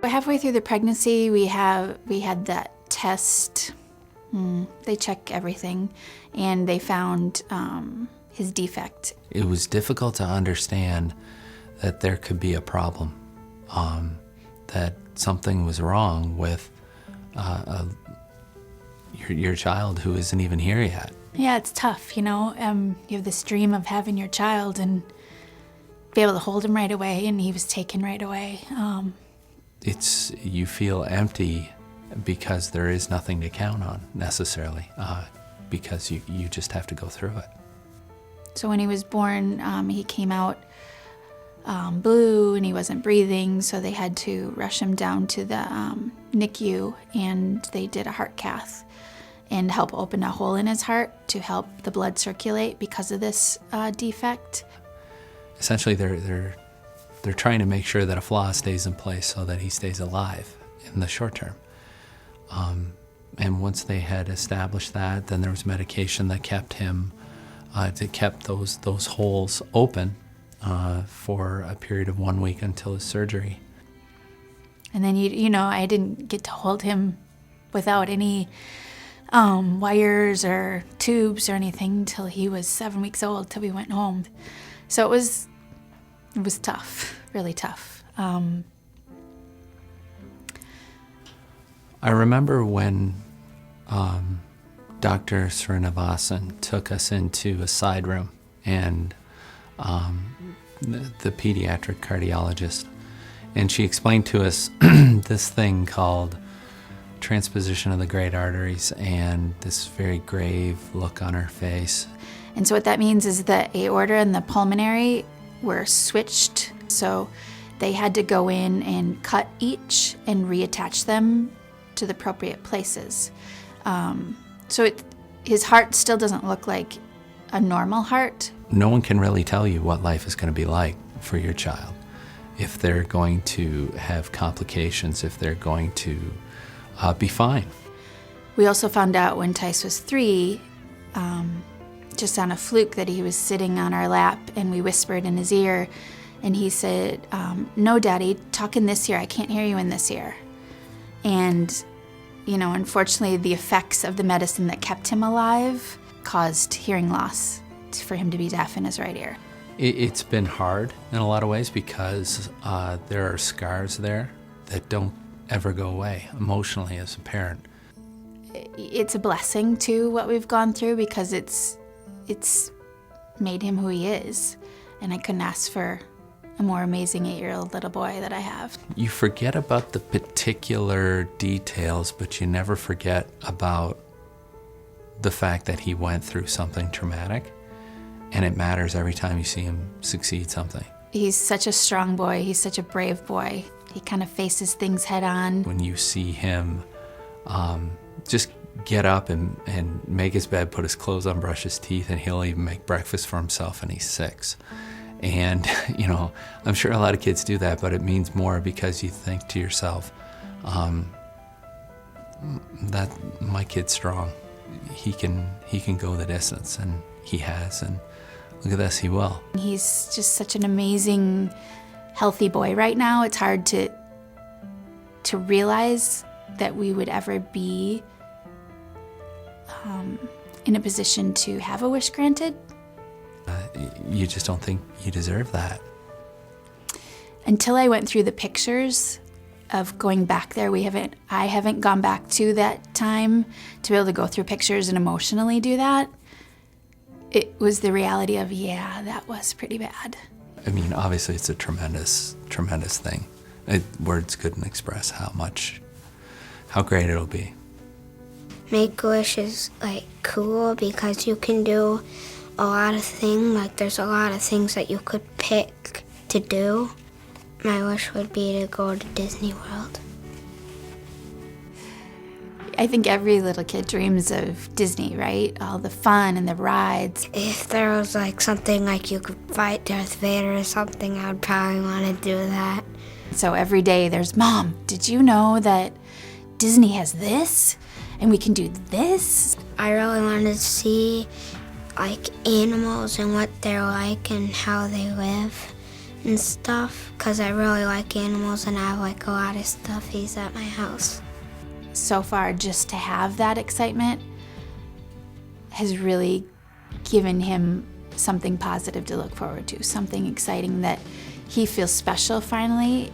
Halfway through the pregnancy, we had that test. They check everything, and they found his defect. It was difficult to understand that there could be a problem, that something was wrong with your child who isn't even here yet. Yeah, it's tough, you know. You have this dream of having your child and be able to hold him right away, and he was taken right away. You feel empty because there is nothing to count on necessarily, because you just have to go through it. So when he was born, he came out blue and he wasn't breathing, so they had to rush him down to the NICU, and they did a heart cath and help open a hole in his heart to help the blood circulate because of this defect. Essentially, they're trying to make sure that a flaw stays in place so that he stays alive in the short term. And once they had established that, then there was medication that kept him, kept those holes open for a period of 1 week until his surgery. And then, you know, I didn't get to hold him without any wires or tubes or anything till he was 7 weeks old, till we went home. So it was tough, really tough. I remember when Dr. Srinivasan took us into a side room, and the pediatric cardiologist, and she explained to us this thing called transposition of the great arteries, and this very grave look on her face. And so what that means is the aorta and the pulmonary were switched, so they had to go in and cut each and reattach them to the appropriate places. So his heart still doesn't look like a normal heart. No one can really tell you what life is going to be like for your child, if they're going to have complications, if they're going to be fine. We also found out when Tyse was 3, just on a fluke, that he was sitting on our lap, and we whispered in his ear, and he said, "No, Daddy, talk in this ear. I can't hear you in this ear." And, you know, unfortunately, the effects of the medicine that kept him alive caused hearing loss for him to be deaf in his right ear. It's been hard in a lot of ways because there are scars there that don't ever go away emotionally as a parent. It's a blessing, too, what we've gone through, because it's made him who he is. And I couldn't ask for a more amazing 8-year-old little boy that I have. You forget about the particular details, but you never forget about the fact that he went through something traumatic, and it matters every time you see him succeed something. He's such a strong boy. He's such a brave boy. He kind of faces things head on. When you see him just get up and make his bed, put his clothes on, brush his teeth, and he'll even make breakfast for himself, and he's 6. And, you know, I'm sure a lot of kids do that, but it means more because you think to yourself, that my kid's strong. He can go the distance, and he has, and look at this, he will. He's just such an amazing, healthy boy right now. It's hard to realize that we would ever be in a position to have a wish granted. You just don't think you deserve that. Until I went through the pictures of going back there, I haven't gone back to that time to be able to go through pictures and emotionally do that. It was the reality of, yeah, that was pretty bad. I mean, obviously it's a tremendous, tremendous thing. Words couldn't express how great it'll be. Make-A-Wish is, cool because you can do a lot of things. There's a lot of things that you could pick to do. My wish would be to go to Disney World. I think every little kid dreams of Disney, right? All the fun and the rides. If there was something you could fight Darth Vader or something, I would probably want to do that. So every day there's, "Mom, did you know that Disney has this? And we can do this?" I really wanted to see animals and what they're like and how they live and stuff because I really like animals and I have like a lot of stuffies at my house. So far, just to have that excitement has really given him something positive to look forward to, something exciting that he feels special finally.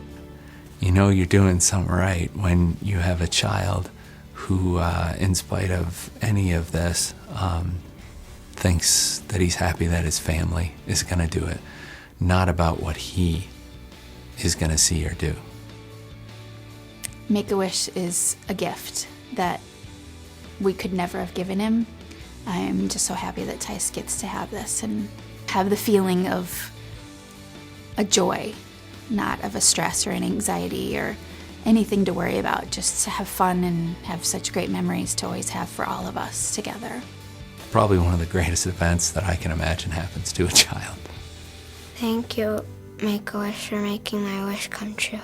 You know you're doing something right when you have a child who, in spite of any of this, thinks that he's happy that his family is going to do it, not about what he is going to see or do. Make-A-Wish is a gift that we could never have given him. I'm just so happy that Tyse gets to have this and have the feeling of a joy, not of a stress or an anxiety or anything to worry about, just to have fun and have such great memories to always have for all of us together. Probably one of the greatest events that I can imagine happens to a child. Thank you, Make-A-Wish, for making my wish come true.